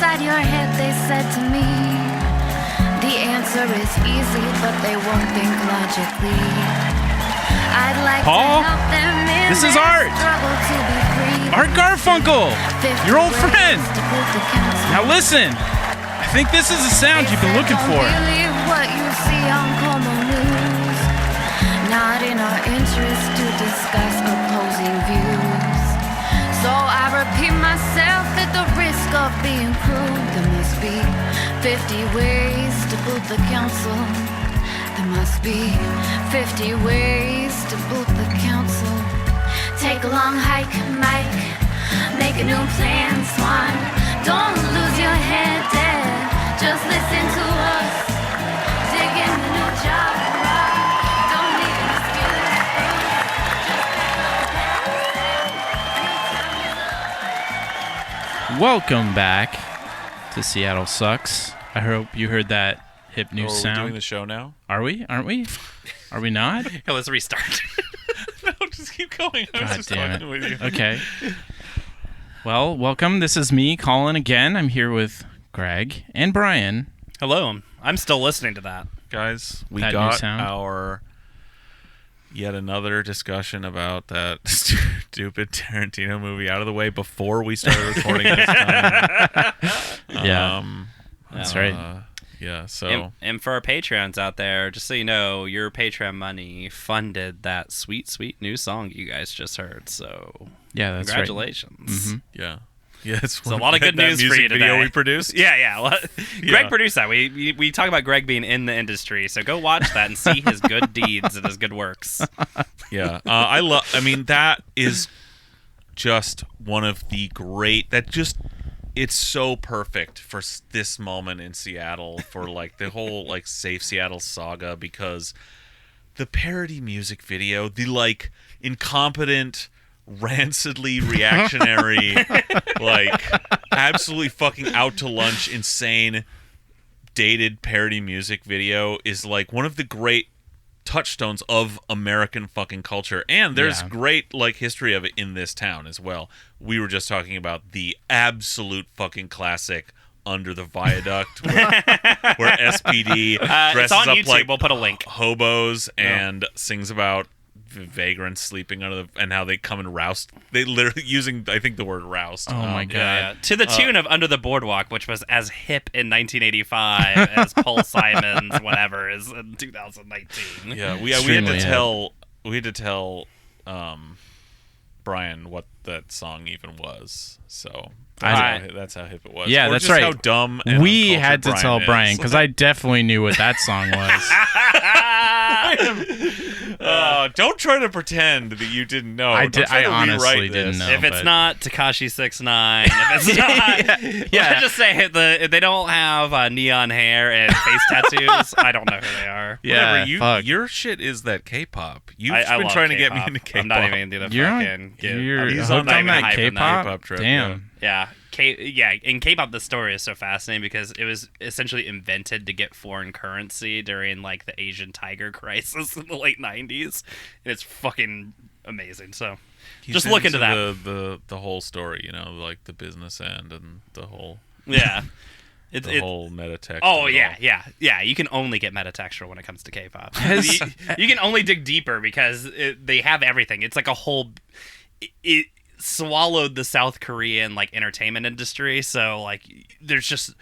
inside your head, they said to me. The answer is easy, but they won't think logically. I'd like Paul, to help them in this is their Art. struggle to be free. Art Garfunkel, 50 your old ways friend. to put the council. Now listen, I think this is the sound you've been looking for. Don't believe what you see on Como News. Not in our interest to discuss opposing views. So I repeat myself at the risk of being crude. There must be 50 ways to boot the council. There must be 50 ways to boot the council. Take a long hike, Mike. Make a new plan, Swan. Don't lose your head, Dad. Just listen to us. Dig in the new job, Rob. Don't need an excuse, Bruce. Welcome back to Seattle Sucks. I hope you heard that hip new sound. Are we doing the show now? Are we? Aren't we? Are we not? Yeah, let's restart. No, just keep going. I was God just damn fucking with you. Okay. Well, welcome. This is me, Colin, again. I'm here with Greg and Brian. Hello. I'm still listening to that. Guys, we That new got sound? our yet another discussion about that stupid Tarantino movie out of the way before we started recording this time. Yeah. That's right. Yeah, so... And for our Patreons out there, just so you know, your Patreon money funded that sweet, sweet new song you guys just heard. So, Yeah, that's congratulations. right. Yeah. Yeah, it's a lot of good news for you video today. we produced. Yeah. Greg produced that. We talk about Greg being in the industry, so go watch that and see his good deeds and his good works. Yeah. I mean, that is just one of the great... It's so perfect for this moment in Seattle, for like the whole like Safe Seattle saga, because the parody music video, the like incompetent, rancidly reactionary, like absolutely fucking out to lunch, insane, dated parody music video is like one of the great touchstones of American fucking culture, and there's great like history of it in this town as well. We were just talking about the absolute fucking classic Under the Viaduct where SPD dresses it's on up YouTube. like We'll put a link. hobos and sings about vagrants sleeping under the, and how they come and roust. They literally using, I think, the word roust. Oh my god! Yeah. To the tune of Under the Boardwalk, which was as hip in 1985 as Paul Simon's whatever is in 2019. Yeah, we had to tell Brian what that song even was. So that's how hip it was. Yeah, or that's just right. How dumb and we uncultured had to tell Brian is. because I definitely knew what that song was. Don't try to pretend that you didn't know. I honestly rewrite didn't this. know. If it's but- not Tekashi 6ix9ine, if it's not, let's just say if they don't have neon hair and face tattoos, I don't know who they are. Yeah, Whatever, fuck. Your shit is that K-pop. You've I been love trying to get me K-pop. into K-pop. I'm not even into the You're fucking. hooked not on even that hyping K-pop? K-pop trip, Damn. Yeah, in K-pop, the story is so fascinating because it was essentially invented to get foreign currency during like the Asian tiger crisis in the late 90s, and it's fucking amazing. So just look into that. The whole story, you know, like the business end and the whole whole meta text. Oh yeah. You can only get metatextual when it comes to K-pop. You can only dig deeper because they have everything. It's like a whole. It swallowed the South Korean like entertainment industry, so like there's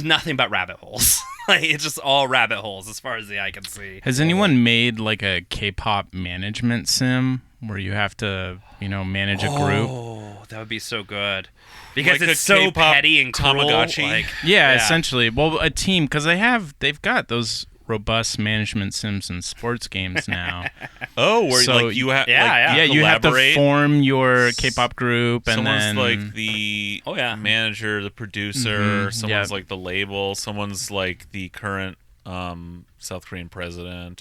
nothing but rabbit holes. Like it's just all rabbit holes as far as the eye can see. Has anyone made like a K-pop management sim where you have to, manage a group? Oh, that would be so good because Like it's a so K-pop petty and cruel. Tamagotchi? Like, Yeah, essentially. Well, a team, because they've got those robust management sims in sports games now. Oh, where So, like you have You have to collaborate. form your K-pop group, and Someone's then like the manager, the producer. Mhm, Someone's like the label. Someone's like the current South Korean president.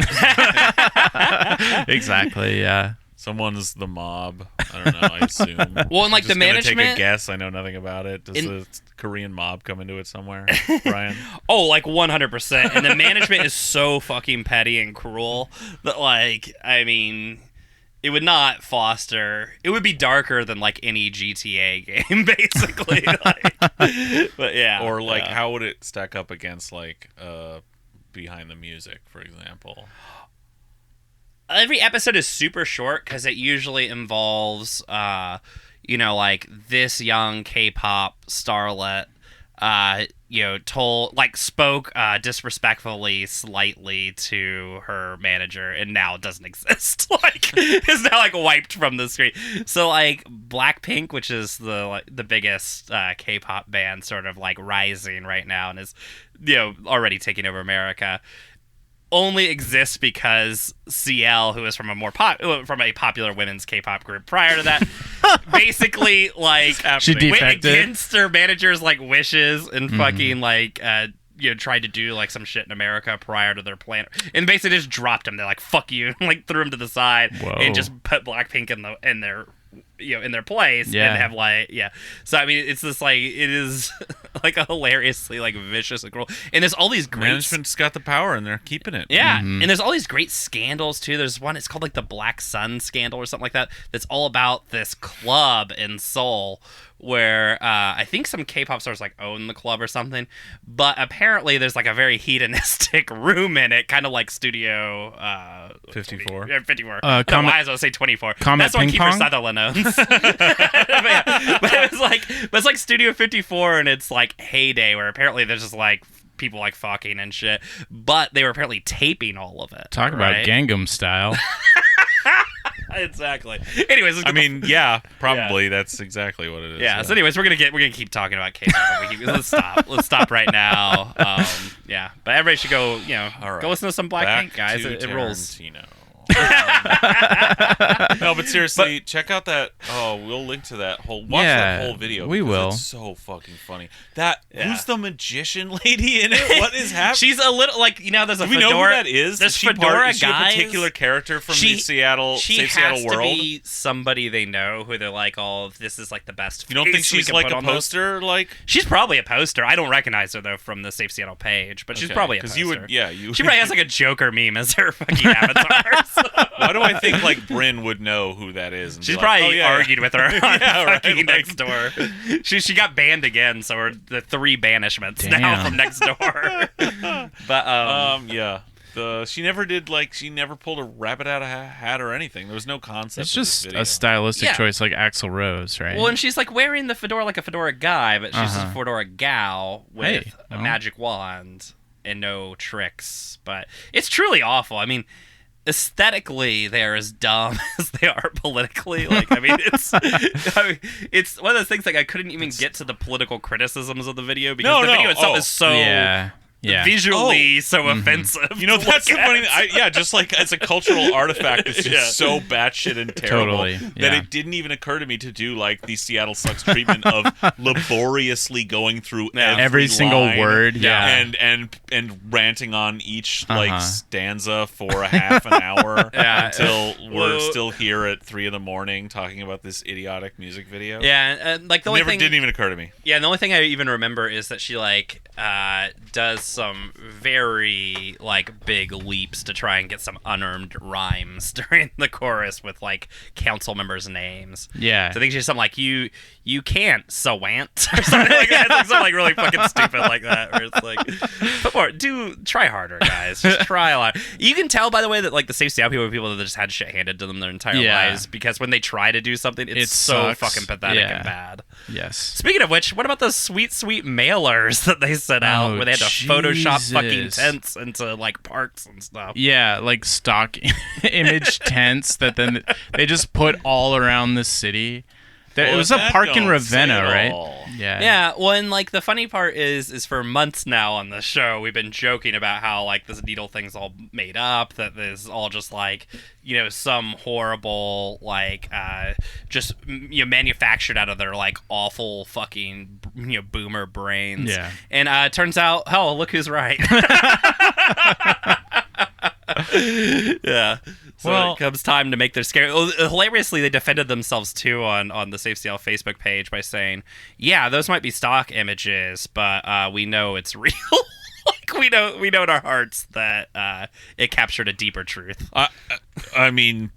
exactly, yeah. Someone's the mob. I don't know. I assume. Well, and like I'm the just gonna management. Take a guess. I know nothing about it. Does the Korean mob come into it somewhere, Brian? Oh, like 100%. And the management is so fucking petty and cruel that, like, I mean, it would not foster. It would be darker than like any GTA game, basically. But yeah. Or like, how would it stack up against like Behind the Music, for example? Every episode is super short because it usually involves, like this young K-pop starlet, spoke disrespectfully slightly to her manager and now doesn't exist. Is now like wiped from the screen. So like Blackpink, which is the biggest K-pop band, sort of like rising right now and is already taking over America, only exists because CL, who is from a popular women's K-pop group prior to that, basically like she went defected against her manager's like wishes and fucking tried to do like some shit in America prior to their plan, and basically just dropped him. They're like, "Fuck you," and like threw him to the side. Whoa. And just put Blackpink in their place and have So I mean, it's this like, it is like a hilariously like vicious and cruel, and there's all these great Management's got the power and they're keeping it. and there's all these great scandals too. There's one, it's called like the Black Sun scandal or something like that, that's all about this club in Seoul where I think some K-pop stars like own the club or something, but apparently there's like a very hedonistic room in it, kind of like Studio 54. 54. No, why was I gonna say 24? Comet That's what Ping Kiefer Pong? Sutherland owns. but it's like Studio 54, and it's like heyday where apparently there's just like people like fucking and shit, but they were apparently taping all of it. Talk about Gangnam Style. Exactly. Anyways, probably that's exactly what it is. Yeah. So, anyways, we're gonna keep talking about K-pop. Let's stop. Let's stop right now. But everybody should go. Go listen to some Blackpink, guys. It rules. No, but seriously, check out that. Oh, we'll link to that whole. Watch that whole video. We will. It's so fucking funny. Who's the magician lady in it? What is happening? She's a little like there's a Do we fedora. know who that is? There's Is she fedora is she a guys. particular character from the Seattle She Seattle has world? to be somebody they know who they're like, oh, this is like the best. You don't think face we she's can like put a on this. poster? Like She's probably a poster. I don't recognize her though from the Safe Seattle page, but she's probably a poster. you would, you. She probably has like a Joker meme as her fucking avatar. So. Why do I think like Bryn would know who that is? And She's be probably like, argued with her on fucking right, next door. She got banned again, so we're the 3 banishments now from next door. But she never did she never pulled a rabbit out of a hat or anything. There was no concept. It's just a stylistic choice, like Axl Rose, right? Well, and she's like wearing the fedora like a fedora guy, but she's a fedora gal with a magic wand and no tricks. But it's truly awful. I mean, aesthetically, they're as dumb as they are politically. It's one of those things. Like, I couldn't even get to the political criticisms of the video because the video itself is so visually so offensive. That's the funny thing. Just like as a cultural artifact, it's just so batshit and terrible that it didn't even occur to me to do like the Seattle Sucks treatment of laboriously going through every single line, word, and ranting on each like stanza for a half an hour until we're still here at 3 a.m. talking about this idiotic music video. Yeah, and like the only thing didn't even occur to me. Yeah, and the only thing I even remember is that she like does some very like big leaps to try and get some unearned rhymes during the chorus with like council members' names. Yeah. So I think she's something like you can't sawant or something like that. It's like something like really fucking stupid like that. Where it's like, put more, try harder, guys. Just try a lot. You can tell by the way that like the Safe Seattle people are people that just had shit handed to them their entire lives, because when they try to do something, it's so fucking pathetic and bad. Yes. Speaking of which, what about those sweet mailers that they sent out where they had to Photoshop fucking tents into like parks and stuff? Yeah, like stock image tents that then they just put all around the city. It was a park in Ravenna, right? Yeah. Yeah. Well, and like the funny part is for months now on the show, we've been joking about how like this needle thing's all made up, that this is all just like, some horrible like just manufactured out of their like awful fucking boomer brains. Yeah. And it turns out, look who's right. Yeah. So it comes time to make their scary. Hilariously, they defended themselves too on the Safe Seattle Facebook page by saying, "Yeah, those might be stock images, but we know it's real. Like we know in our hearts that it captured a deeper truth." I mean,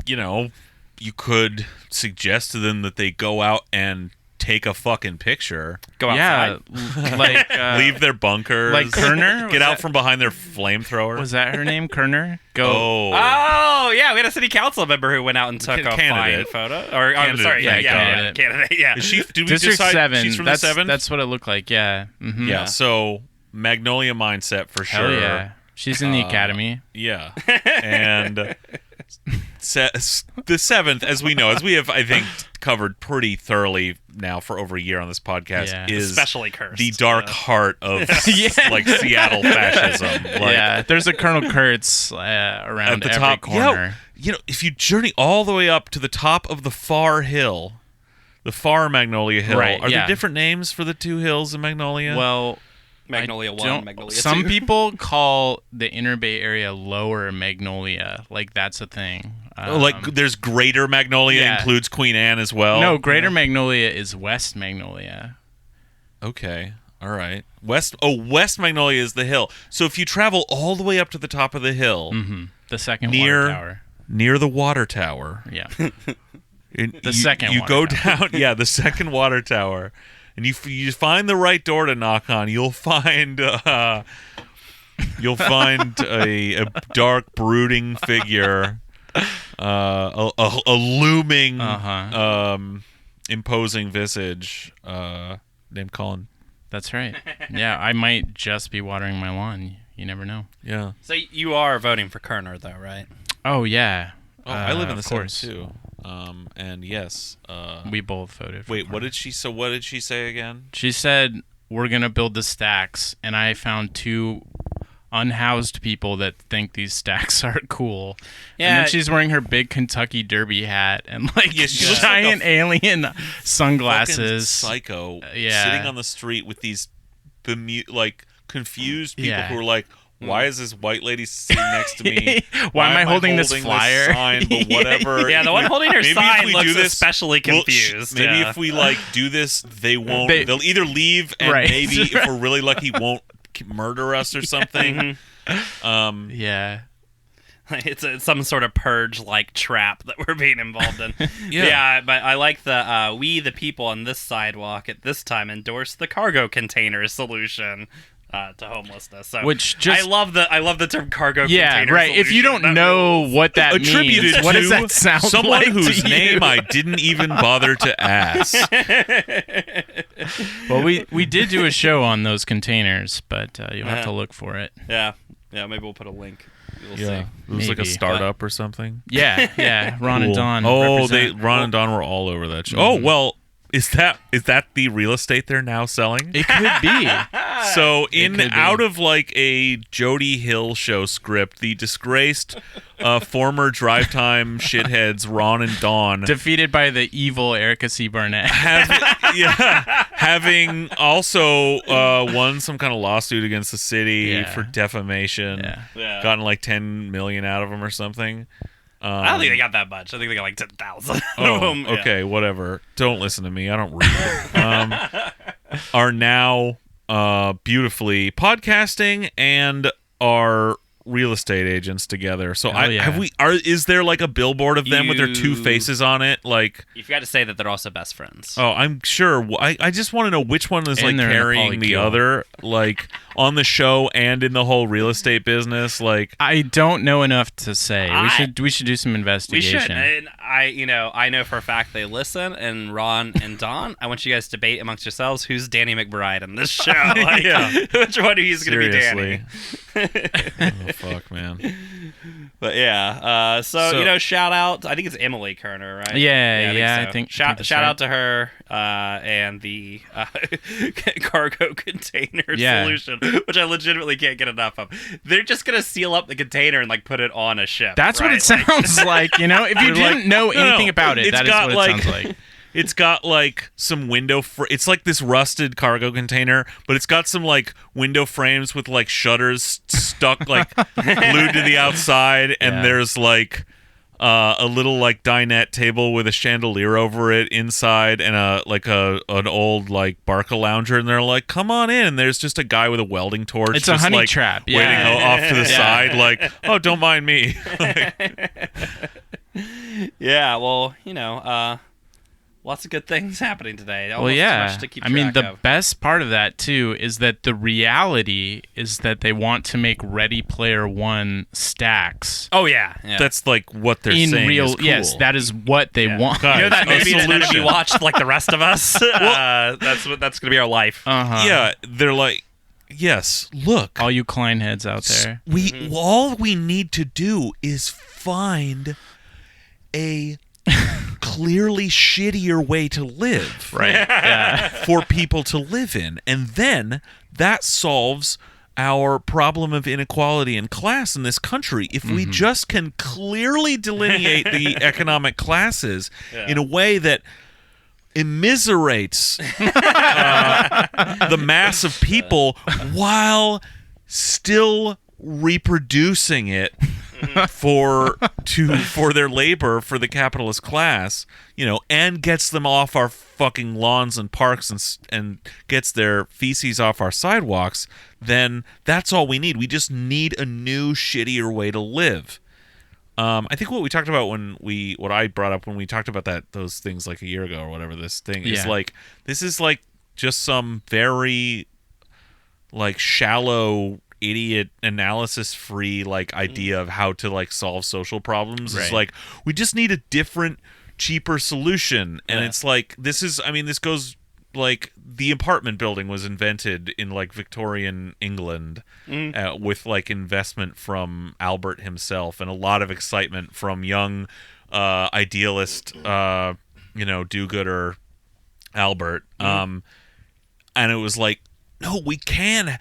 you could suggest to them that they go out and take a fucking picture. Go outside. Yeah, like Leave their bunkers. like Kerner. Get out from behind their flamethrower. Was that her name, Kerner? Go. Oh, yeah, we had a city council member who went out and took a fine Candidate. photo. Or, I'm Candidate, sorry, yeah, candidate, yeah. Is she? Did we District decide 7. she's from that's, the 7? That's what it looked like. Yeah. Mm-hmm. Yeah. So Magnolia mindset for Hell sure. yeah. She's in the academy. Yeah. And the 7th, as we have, I think, covered pretty thoroughly now for over a year on this podcast, Yeah. is Especially cursed. the dark heart of like Seattle fascism. Like, Yeah, there's a Colonel Kurtz around at the every top corner. if you journey all the way up to the top of the far hill, the far Magnolia Hill, Right, are yeah. there different names for the two hills in Magnolia? Well, Magnolia I 1, don't- Magnolia some 2. people call the Inner Bay Area Lower Magnolia. Like, that's a thing. like there's Greater Magnolia yeah. includes Queen Anne as well. No, Greater Magnolia is West Magnolia. Okay. All right. West Magnolia is the hill. So if you travel all the way up to the top of the hill, The second Near- water tower. near the water tower, Yeah. the second you water go tower. down, the second water tower, and you find the right door to knock on. You'll find a dark, brooding figure, a looming, imposing visage named Colin. That's right. Yeah, I might just be watering my lawn. You never know. Yeah. So you are voting for Kerner, though, right? Oh, yeah. Oh, I live in the of south course. too. And yes. We both voted for Wait, her. what did she say again? She said, we're going to build the stacks, and I found 2 unhoused people that think these stacks are cool. Yeah. And then she's wearing her big Kentucky Derby hat and, like, Yeah, she looks giant like a alien Fucking sunglasses. psycho yeah. sitting on the street with these confused people Yeah. who are like, why is this white lady sitting next to me? Why am I holding this flyer? sign, but whatever. Yeah, the one holding her Maybe if sign we looks do this, especially confused. Maybe yeah. if we do this, they won't. They- They'll either leave and Right. maybe if we're really lucky, won't murder us or something. Yeah. It's some sort of purge-like trap that we're being involved in. Yeah. But I like the we, the people on this sidewalk at this time, endorse the cargo container solution to homelessness. So Which just- I love the term cargo Yeah, container right. If you solution. don't That know rules. what that Attributed means, what to does that sound someone like whose to name you? I didn't even bother to ask. Well, we did do a show on those containers, but you'll have to look for it. Yeah, maybe we'll put a link. We'll see. It was like a Maybe. startup or something. Yeah. Ron and Cool. Don. Oh, represent. Ron and Don were all over that show. Oh, well, is that the real estate they're now selling? It could be. So could be. out of like a Jody Hill show script, the disgraced former drive time shitheads Ron and Don Defeated by the evil Erica C. Barnett. having also won some kind of lawsuit against the city Yeah. for defamation, Yeah. gotten like 10 million out of them or something. I don't think they got that much. I think they got like 10,000. Oh, okay, whatever. Don't listen to me. I don't read. Are now beautifully podcasting and are real estate agents together. So Hell yeah. is there like a billboard of them with their 2 faces on it? Like, You forgot to say that they're also best friends. oh, I'm sure. I just want to know which one is And like they're in a carrying the polycule. other, like on the show and in the whole real estate business. Like, I don't know enough to say. I- We should do some We investigation. should. And I know for a fact they listen. And Ron and Don, I want you guys to debate amongst yourselves who's Danny McBride in this show. Like, Yeah. which one of you is going to be Danny? Oh, fuck, man. But yeah, so So- shout out. I think it's Emily Kerner, right? Yeah, so. I think Shout that's out right. to her and the cargo container Yeah. solution, which I legitimately can't get enough of. They're just gonna seal up the container and like put it on a ship. That's what right? it sounds like. You know, if you They're didn't know anything about it, it's that is got, what it sounds like. It's got like some window. It's like this rusted cargo container, but it's got some like window frames with like shutters stuck like glued to the outside, and Yeah. there's like a little like dinette table with a chandelier over it inside, and an old like Barca lounger, and they're like, "Come on in." And there's just a guy with a welding torch. It's a just, honey like, trap, waiting yeah. off to the Yeah. side, like, "Oh, don't mind me." Yeah, well, lots of good things happening today. Almost too much to keep I mean, track the of. best part of that too is that the reality is that they want to make Ready Player One stacks. Oh yeah. That's like what they're In saying real, is cool. yes, that is what they want. God, That movie that none of you solution. watched, like the rest of us. That's gonna be our life. Yeah, they're like, yes, look. All you Klein heads out there. All we need to do is find a clearly shittier way to live, Right. for people to live in, and then that solves our problem of inequality and class in this country. If we just can clearly delineate the economic classes in a way that immiserates the mass of people while still reproducing it for their labor for the capitalist class, and gets them off our fucking lawns and parks and gets their feces off our sidewalks, then that's all we need. We just need a new, shittier way to live. I think what we talked about what I brought up when we talked about those things like a year ago or whatever, this thing is like, this is like just some very like shallow idiot analysis free like idea of how to like solve social problems. It's like, we just need a different, cheaper solution. And it's like, this goes like, the apartment building was invented in like Victorian England with like investment from Albert himself and a lot of excitement from young idealist do-gooder Albert. And it was like, no, we can.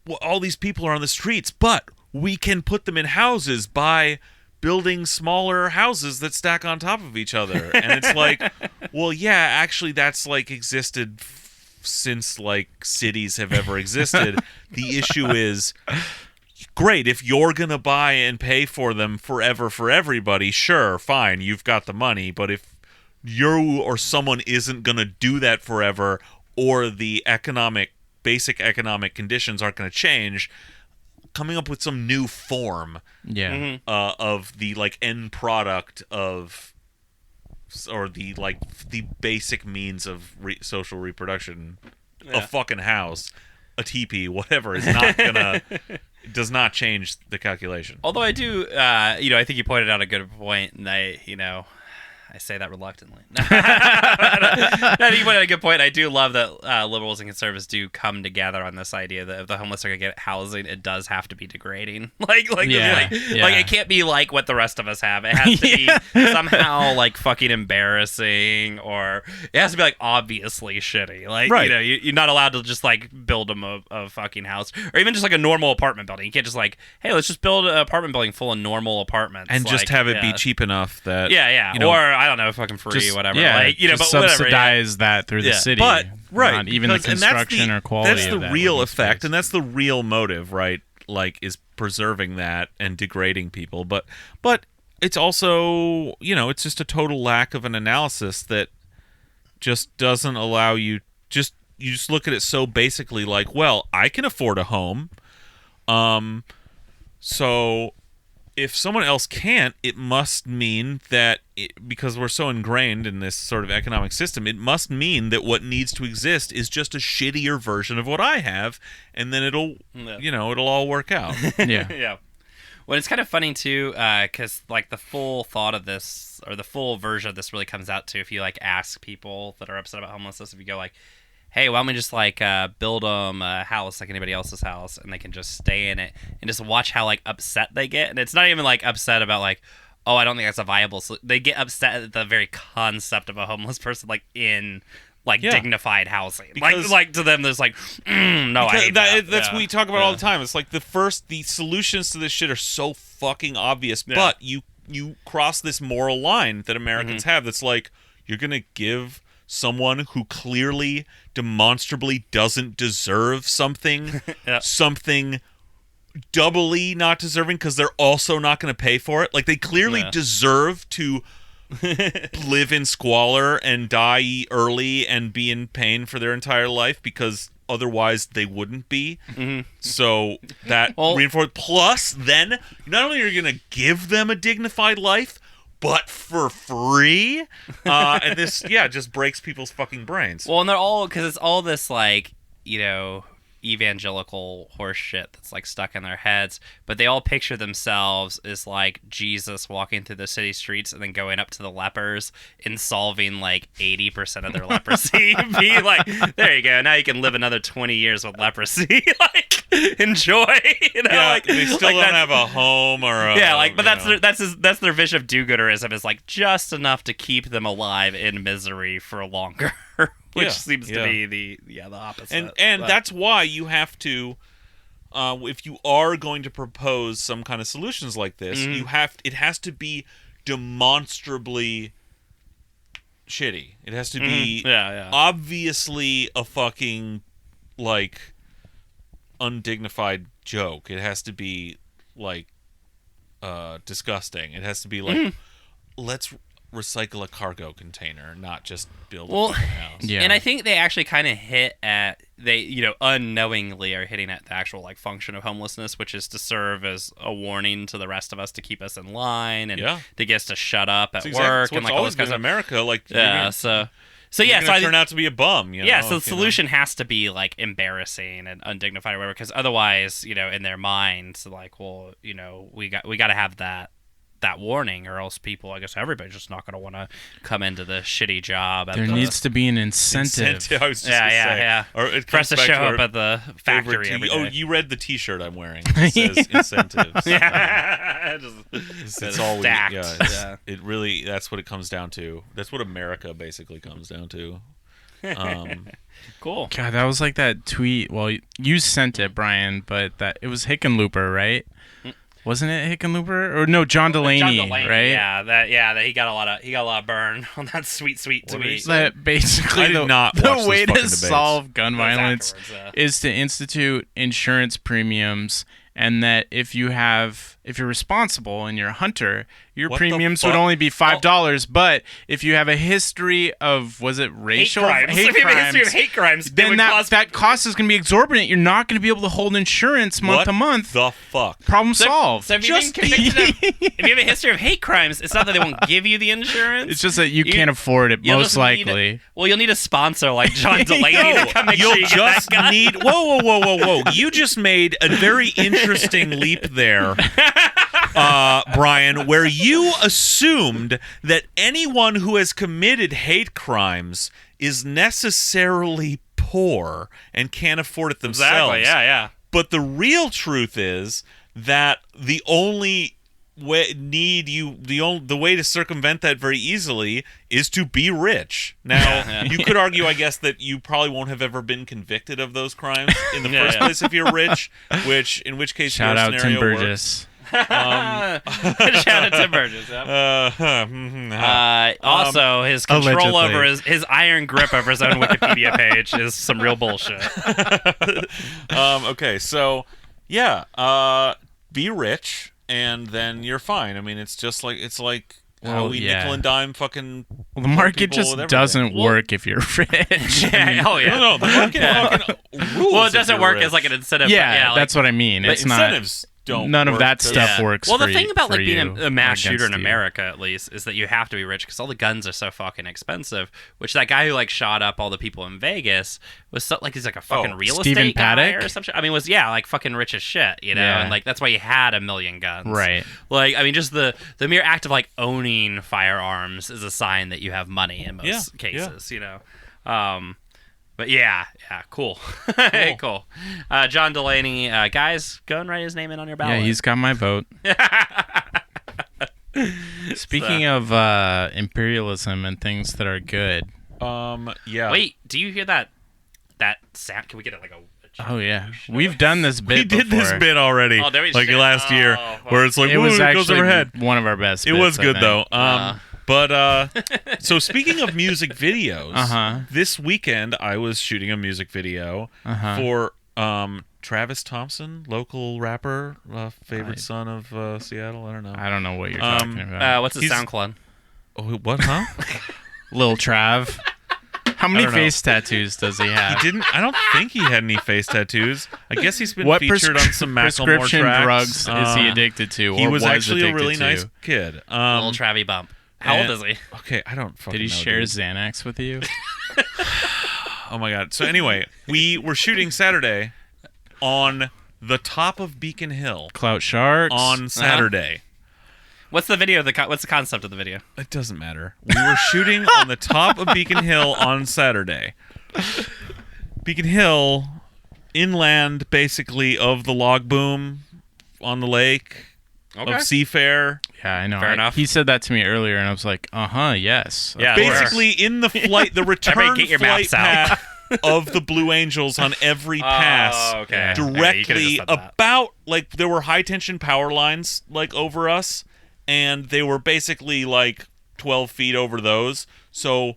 Well, all these people are on the streets, but we can put them in houses by building smaller houses that stack on top of each other. And it's like, well, yeah, actually that's like existed since like cities have ever existed. The issue is, great, if you're going to buy and pay for them forever for everybody, sure, fine, you've got the money. But if you or someone isn't going to do that forever, or the basic economic conditions aren't going to change, coming up with some new form of the like end product of, or the like the basic means of social reproduction, a fucking house, a teepee, whatever, is not gonna does not change the calculation. Although I do, I think you pointed out a good point, and I say that reluctantly. I think you pointed out a good point. I do love that liberals and conservatives do come together on this idea that if the homeless are going to get housing, it does have to be degrading. It can't be like what the rest of us have. It has to be somehow like fucking embarrassing, or it has to be like obviously shitty. Like, you're not allowed to just like build them a fucking house, or even just like a normal apartment building. You can't just like, hey, let's just build an apartment building full of normal apartments. And just have it be cheap enough that... Or I don't know, fucking free, whatever. Just but subsidize that through the city. But not even the construction or quality. That's the real effect, and that's the real motive, right? Like, is preserving that and degrading people. But it's also, it's just a total lack of an analysis that just doesn't allow you. You just look at it so basically, like, well, I can afford a home, so if someone else can't, it must mean that, because we're so ingrained in this sort of economic system, it must mean that what needs to exist is just a shittier version of what I have, and then it'll all work out. Yeah. Well, it's kind of funny, too, because, like, the full thought of this, or the full version of this really comes out to if you, like, ask people that are upset about homelessness, if you go, like, hey, why don't we just like build them a house like anybody else's house, and they can just stay in it and just watch how like upset they get. And it's not even like upset about like, oh, I don't think that's a viable. So they get upset at the very concept of a homeless person like in like dignified housing. Because, like to them, there's like, no, I hate that. That's what we talk about all the time. It's like the solutions to this shit are so fucking obvious, but you cross this moral line that Americans have. That's like, you're gonna give someone who clearly, demonstrably doesn't deserve something, something doubly not deserving because they're also not going to pay for it. Like, they clearly deserve to live in squalor and die early and be in pain for their entire life because otherwise they wouldn't be. So that reinforces. Plus, then, not only are you going to give them a dignified life, but for free. And this, just breaks people's fucking brains. Well, and they're all, because it's all this, like, evangelical horse shit that's, like, stuck in their heads, but they all picture themselves as, like, Jesus walking through the city streets and then going up to the lepers and solving, like, 80% of their leprosy. Be like, there you go, now you can live another 20 years with leprosy. Like, enjoy. Like, they still don't have a home or a... but that's their vision of do-gooderism, is, like, just enough to keep them alive in misery for longer. Which seems to be the opposite. And that's why you have to, if you are going to propose some kind of solutions like this, it has to be demonstrably shitty. It has to be obviously a fucking, like, undignified joke. It has to be, like, disgusting. It has to be like, let's recycle a cargo container, not just build a fucking house. Yeah. And I think they actually kind of hit at, unknowingly are hitting at the actual, like, function of homelessness, which is to serve as a warning to the rest of us to keep us in line and to get us to shut up at work and, like, all this kind of America. Like, so turn out to be a bum. So the solution has to be, like, embarrassing and undignified or whatever, because otherwise, in their minds, like, well, we got to have that warning, or else people, I guess everybody's just not going to want to come into the shitty job. There needs to be an incentive. I was just gonna say. Or it for us to comes show back up at the factory every day. Oh, you read the T-shirt I'm wearing. It says incentives. It's all stacked. It really, that's what it comes down to. That's what America basically comes down to. Cool. God, that was like that tweet. Well, you sent it, Brian, but it was Hickenlooper, right? Wasn't it Hickenlooper? Or no, John Delaney, right? Yeah, he got a lot of burn on that sweet tweet. That basically I did not watch the way to debates. solve gun violence is to institute insurance premiums, and that if you're responsible and you're a hunter, your premiums would only be $5. But if you have a history of, was it racial hate crimes? If you have a history of hate crimes, then that cost is going to be exorbitant. You're not going to be able to hold insurance month to month. The fuck? Problem solved. So if you have a history of hate crimes, it's not that they won't give you the insurance. It's just that you can't afford it, most likely. You'll need a sponsor like John Delaney to come make sure you get that gun. Whoa. You just made a very interesting leap there, Brian, where you assumed that anyone who has committed hate crimes is necessarily poor and can't afford it themselves. Exactly, yeah. But the real truth is that the only way the way to circumvent that very easily is to be rich. Now, you could argue, I guess, that you probably won't have ever been convicted of those crimes in the first place if you're rich, in which case shout your out scenario Tim Burgess. Shout out to Burgess. Also, his control over his iron grip over his own Wikipedia page is some real bullshit. Okay, so be rich and then you're fine. I mean, it's like how we nickel and dime fucking. Well, the market just doesn't work if you're rich. No, the market fucking rules. Well, it doesn't work rich. as like an incentive. Yeah, that's what I mean. It's incentives. None of that stuff works. Well, for the thing about like you, being a mass shooter in America, at least, is that you have to be rich because all the guns are so fucking expensive. Which that guy who like shot up all the people in Vegas was so, like he's like a fucking real Stephen estate guy Paddock? or something. I mean, was like fucking rich as shit, and like that's why he had 1 million guns. Right. Like I mean, just the mere act of like owning firearms is a sign that you have money in most cases. But cool. Cool. John Delaney, guys, go and write his name in on your ballot. Yeah, he's got my vote. Speaking of imperialism and things that are good. Wait, do you hear that sound? Can we get it like a... Oh yeah, we've done this bit. We did before. this bit already, like last year, where it's like it was actually goes overhead. One of our best. It was good though. But so speaking of music videos, this weekend I was shooting a music video for Travis Thompson, local rapper, favorite son of Seattle. I don't know what you're talking about. What's his SoundCloud? Oh, what? Huh? Lil Trav. How many face tattoos does he have? I don't think he had any face tattoos. I guess he's been what featured on some Macklemore prescription tracks. drugs is he addicted to? He or was actually a addicted really to? nice kid. Little Travie Bump. How old is he? Okay, I don't fucking know. Did he share dude. Xanax with you? Oh my god. So anyway, we were shooting Saturday on the top of Beacon Hill. Clout Sharks. On Saturday. What's the video? What's the concept of the video? It doesn't matter. We were shooting on the top of Beacon Hill on Saturday. Beacon Hill, inland basically of the log boom on the lake, of Seafair. Yeah, I know. Fair enough. He said that to me earlier, and I was like, yes. Yeah, Basically in the flight, the return get your flight maps out. path of the Blue Angels on every pass. Oh, okay. Directly Okay, about, like, there were high tension power lines, like, over us, and they were basically, like, 12 feet over those. So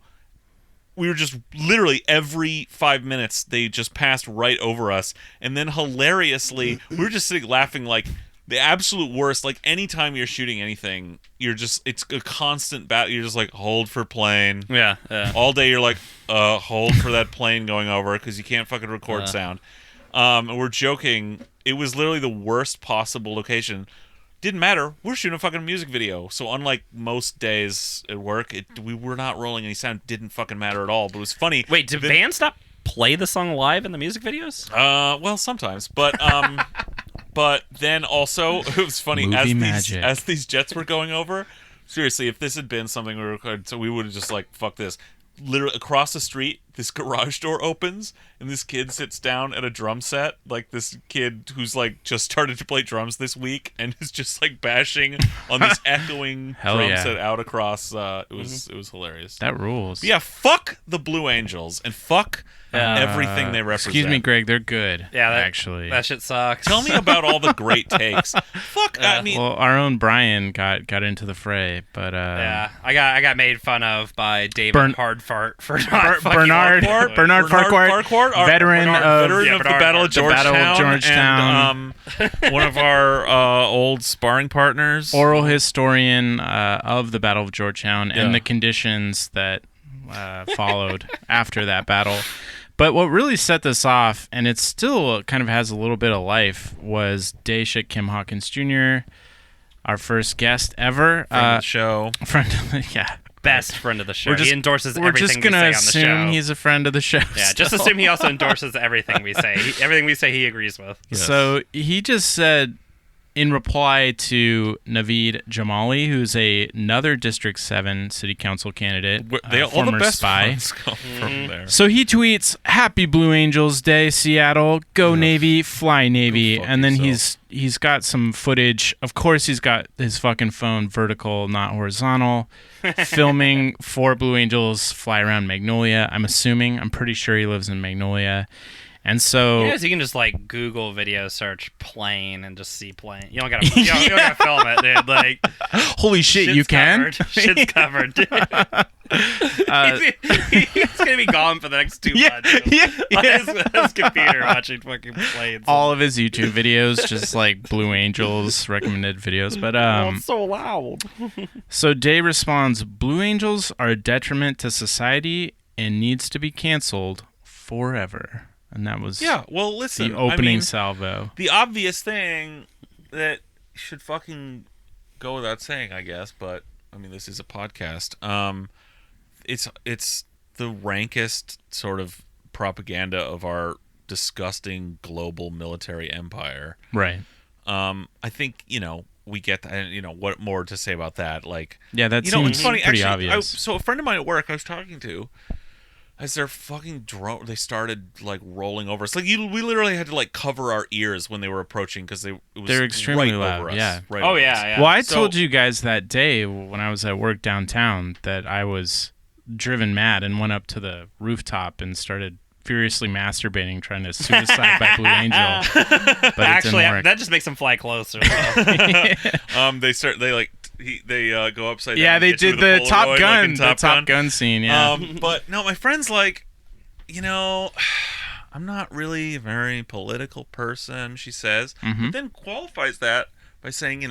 we were just literally every 5 minutes, they just passed right over us. And then hilariously, we were just sitting laughing, like, the absolute worst. Like, anytime you're shooting anything, it's a constant battle. You're just like, hold for plane. Yeah. All day you're like, hold for that plane going over, because you can't fucking record sound. And we're joking. It was literally the worst possible location. Didn't matter. We're shooting a fucking music video. So unlike most days at work, we were not rolling any sound. Didn't fucking matter at all. But it was funny. Wait, do bands not play the song live in the music videos? Well, sometimes. But but then also, it was funny, as these jets were going over, seriously, if this had been something we recorded, so we would have just like, fuck this. Literally, across the street, this garage door opens, and this kid sits down at a drum set, like this kid who's like just started to play drums this week, and is just like bashing on this echoing drum set out across. It was hilarious. That rules. But yeah, fuck the Blue Angels, and fuck everything they represent. Excuse me, Greg, they're good. Yeah, actually. That shit sucks. Tell me about all the great takes. Fuck, I mean... Well, our own Brian got into the fray, but... yeah, I got made fun of by David Hardfart for not Bernard Farquhar, veteran of the Battle of Georgetown, and one of our old sparring partners. Oral historian of the Battle of Georgetown and the conditions that followed after that battle. But what really set this off, and it still kind of has a little bit of life, was Daeshik Kim Hawkins Jr., our first guest ever. Friend of the show. Best friend of the show. He endorses everything we say on the show. We're just going to assume he's a friend of the show. Yeah, just assume he also endorses everything we say. Everything we say he agrees with. Yes. So he just said, in reply to Naveed Jamali, who's another District 7 City Council candidate, all former the best spy. come from there. So he tweets, "Happy Blue Angels Day, Seattle. Go Navy, fly Navy." And then he's got some footage. Of course, he's got his fucking phone vertical, not horizontal, filming 4 Blue Angels fly around Magnolia. I'm pretty sure he lives in Magnolia. And so you can just like Google video search plane and just see plane. You don't gotta you don't gotta film it, dude. Like, holy shit, you can. Shit's covered, dude. He's gonna be gone for the next 2 months. On his computer watching fucking planes. All of his YouTube videos, just like Blue Angels recommended videos. But it's so loud. So Day responds, "Blue Angels are a detriment to society and needs to be canceled forever." And that was listen, the opening salvo. The obvious thing that should fucking go without saying, I guess, but I mean, this is a podcast. It's the rankest sort of propaganda of our disgusting global military empire. Right. I think, we get that. What more to say about that? Like, that seems it's funny, pretty actually, obvious. So a friend of mine at work I was talking to, as their fucking drone, they started like rolling over us. Like we literally had to like cover our ears when they were approaching because they're extremely right loud. Over us, yeah. Right over us. Well, I told you guys that day when I was at work downtown that I was driven mad and went up to the rooftop and started furiously masturbating, trying to suicide by Blue Angel. But actually, it didn't work. that just makes them fly closer. They go upside down. Yeah, they did the Top Gun, the Top Gun scene. Yeah. But no, my friend's like, I'm not really a very political person, she says, but then qualifies that by saying,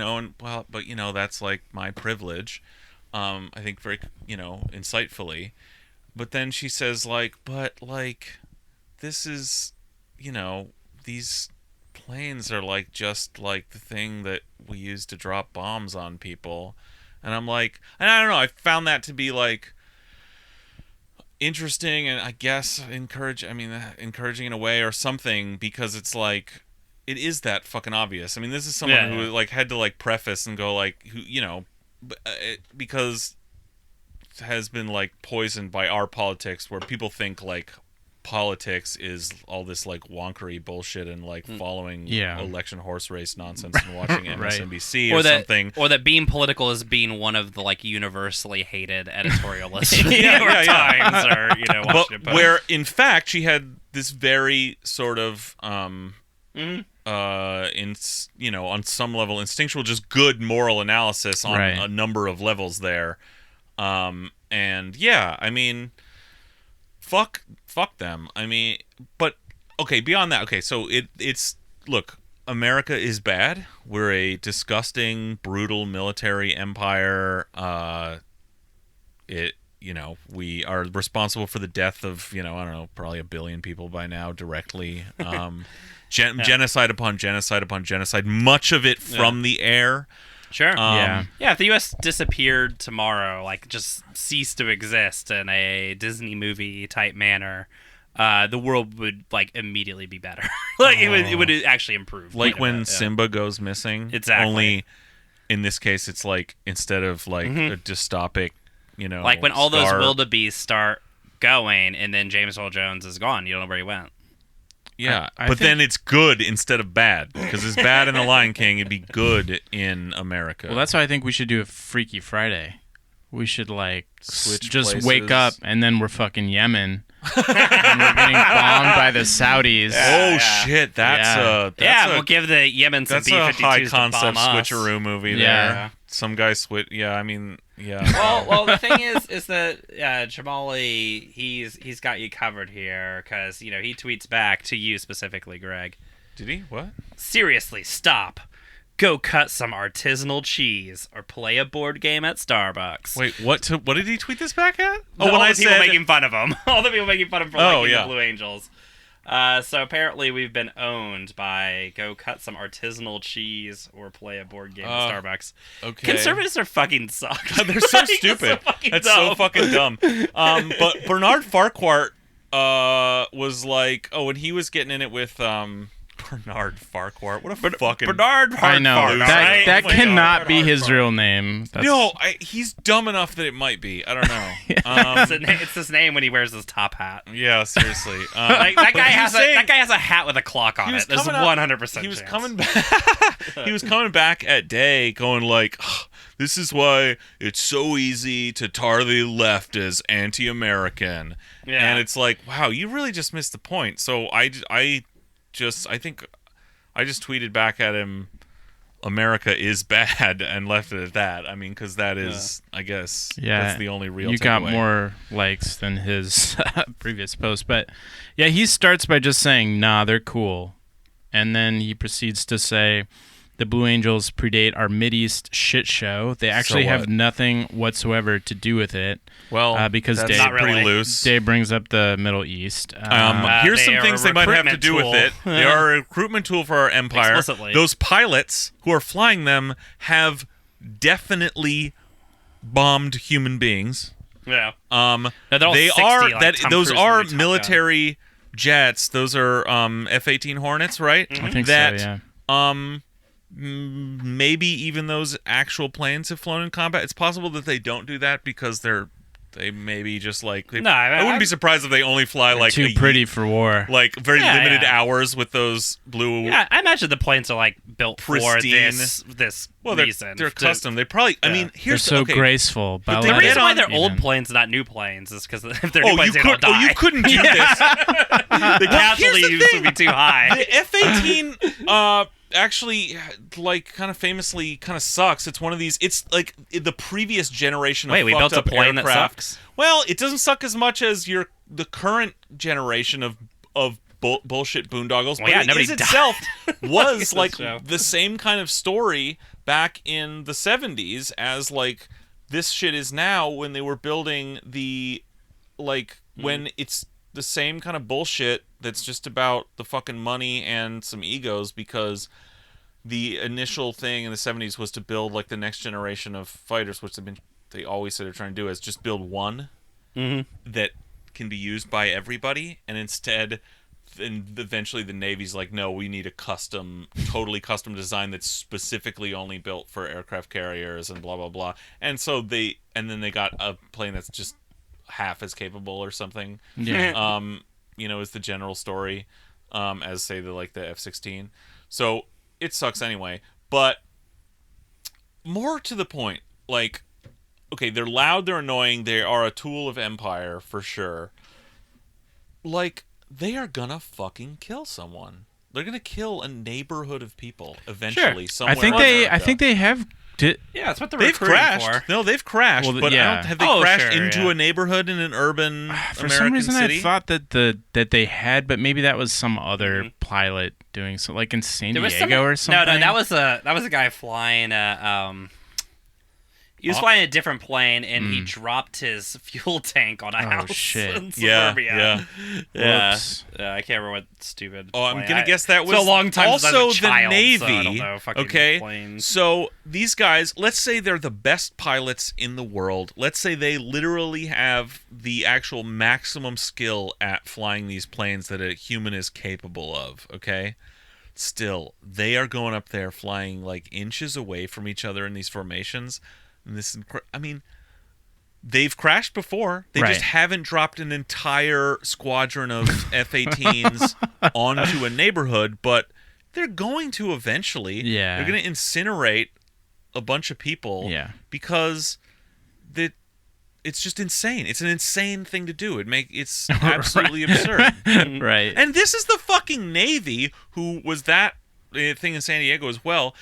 that's like my privilege. I think very, insightfully. but then she says like, but like, this is, these planes are like just like the thing that we use to drop bombs on people. And I'm like, and I don't know, I found that to be like interesting and I guess encouraging in a way or something, because it's like, it is that fucking obvious. I mean, this is someone who like had to like preface and go like, who, because has been like poisoned by our politics, where people think like politics is all this like wonkery bullshit and like following election horse race nonsense and watching MSNBC or something, or that being political is being one of the like universally hated editorialists for the New York Times or Washington Post. Where in fact she had this very sort of on some level instinctual, just good moral analysis on a number of levels there, and I mean, fuck them. I mean, but okay, beyond that, okay, so it's look, America is bad. We're a disgusting, brutal military empire. We are responsible for the death of, I don't know, probably 1 billion people by now directly. Genocide upon genocide upon genocide, much of it from the air. Sure. If the U.S. disappeared tomorrow, like just ceased to exist in a Disney movie type manner, the world would like immediately be better. Like it would actually improve. Like when Simba goes missing. Exactly. Only in this case, it's like instead of like a dystopic, like when all those wildebeests start going, and then James Earl Jones is gone. You don't know where he went. Yeah, but then it's good instead of bad, because it's bad in The Lion King, it'd be good in America. Well, that's why I think we should do a Freaky Friday. We should like switch just places. Wake up and then we're fucking Yemen. And we're getting bombed by the Saudis. Shit, that's we'll give the Yemen some B-52s that's a high to concept bomb us. switcheroo movie there. Yeah. Some guy Well, the thing is that Jamali, he's got you covered here, because he tweets back to you specifically, Greg. Did he? What? Seriously, stop. Go cut some artisanal cheese or play a board game at Starbucks. Wait, what did he tweet this back at? All the people making fun of him. All the people making fun of him for liking the Blue Angels. So apparently we've been owned by go cut some artisanal cheese or play a board game at Starbucks. Okay. Conservatives are fucking suck. They're so stupid. That's so fucking dumb. But Bernard Farquhar was like, when he was getting in it with Bernard Farquhar. What a fucking Bernard Farquhar. I know that cannot be his real name. No, he's dumb enough that it might be. I don't know. It's his name when he wears his top hat. Yeah, seriously. That guy has a hat with a clock on it. There's 100%. He was coming back. He was coming back at day, going like, "This is why it's so easy to tar the left as anti-American." Yeah. And it's like, wow, you really just missed the point. So I think I just tweeted back at him, America is bad, and left it at that. I mean, because that is, I guess, that's the only real You takeaway. got more likes than his previous post. But, yeah, he starts by just saying, nah, they're cool. And then he proceeds to say, the Blue Angels predate our Mideast shit show. They actually have nothing whatsoever to do with it. Well, because that's Dave, pretty loose. Dave brings up the Middle East. Here's some things they might have to do with it. They are a recruitment tool for our empire. Explicitly. Those pilots who are flying them have definitely bombed human beings. Yeah. They are those are military jets. Those are F-18 Hornets, right? I think so. Yeah. Maybe even those actual planes have flown in combat. It's possible that they don't do that because they maybe just like I wouldn't be surprised if they only fly like too pretty for war, like very limited hours with those blue. Yeah, I imagine the planes are like built pristine. for this reason. They're custom. They probably. I mean, they're so graceful. But the reason why they're old planes, not new planes, is because if they're new planes, they don't die. You couldn't do this. The casualties would be too high. The F-18. Actually, like, kind of famously, kind of sucks. It's one of these. It's like the previous generation of we built a plane aircraft. That sucks. Well, it doesn't suck as much as the current generation of bullshit boondoggles. Well, but it itself was like so. The same kind of story back in the 70s as like this shit is now when they were building the like when it's the same kind of bullshit that's just about the fucking money and some egos, because the initial thing in the 70s was to build like the next generation of fighters, which they always said they're trying to do, is just build one that can be used by everybody, and instead eventually the Navy's like, no, we need a totally custom design that's specifically only built for aircraft carriers and blah blah blah. And so then they got a plane that's just half as capable or something. Yeah. Is the general story, as say the F-16. So it sucks anyway. But more to the point, like, okay, they're loud, they're annoying, they are a tool of empire for sure. Like, they are gonna fucking kill someone. They're gonna kill a neighborhood of people eventually. Sure. Somewhere. I think they have. Yeah, that's what they've crashed. For. No, they've crashed. Well, but yeah. have they crashed into a neighborhood in an urban For American some reason, city? I thought that they had, but maybe that was some other pilot doing so, like in San Diego or something. No, that was a guy flying he was flying a different plane, and he dropped his fuel tank on a house in suburbia. Yeah. I can't remember what stupid. Oh, I'm plane. gonna guess that was so a long time also since I was a child, the Navy. So I don't know Okay, planes. so these guys, let's say they're the best pilots in the world. Let's say they literally have the actual maximum skill at flying these planes that a human is capable of. Okay. Still, they are going up there flying like inches away from each other in these formations. And they've crashed before. They just haven't dropped an entire squadron of F-18s onto a neighborhood, but they're going to eventually. Yeah. They're going to incinerate a bunch of people because it's just insane. It's an insane thing to do. It's absolutely absurd. Right. And this is the fucking Navy, who was that thing in San Diego as well.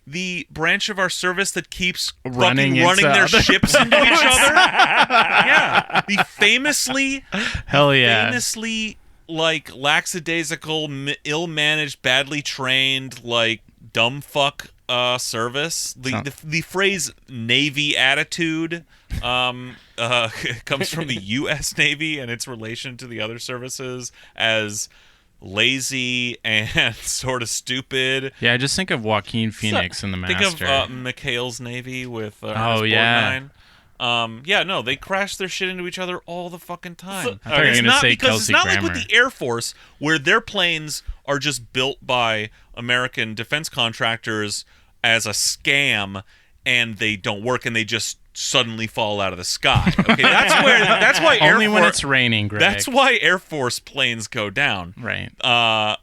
The branch of our service that keeps running their ships into each other. Yeah. The famously like lackadaisical, ill-managed, badly trained, like dumb fuck service. The phrase Navy attitude comes from the U.S. Navy and its relation to the other services as lazy and sort of stupid. Yeah, just think of Joaquin Phoenix in The Master. Think of McHale's Navy with Ernest Borgnine. They crash their shit into each other all the fucking time. I thought you were going to say because Kelsey it's not Grammer. like with the Air Force, where their planes are just built by American defense contractors as a scam, and they don't work, and they just suddenly fall out of the sky. Okay, that's why only when it's raining, Greg. That's why Air Force planes go down, right?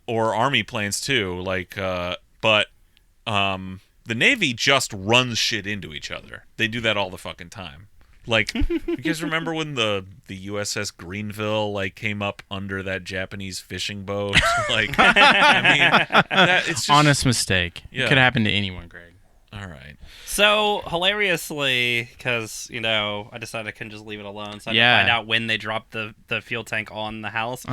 Or Army planes too. But the Navy just runs shit into each other. They do that all the fucking time. Like, you guys remember when the USS Greenville came up under that Japanese fishing boat? It's just honest mistake. Yeah. It could happen to anyone, Greg. All right. So, hilariously, because, I decided I couldn't just leave it alone, so I had to find out when they dropped the fuel tank on the house.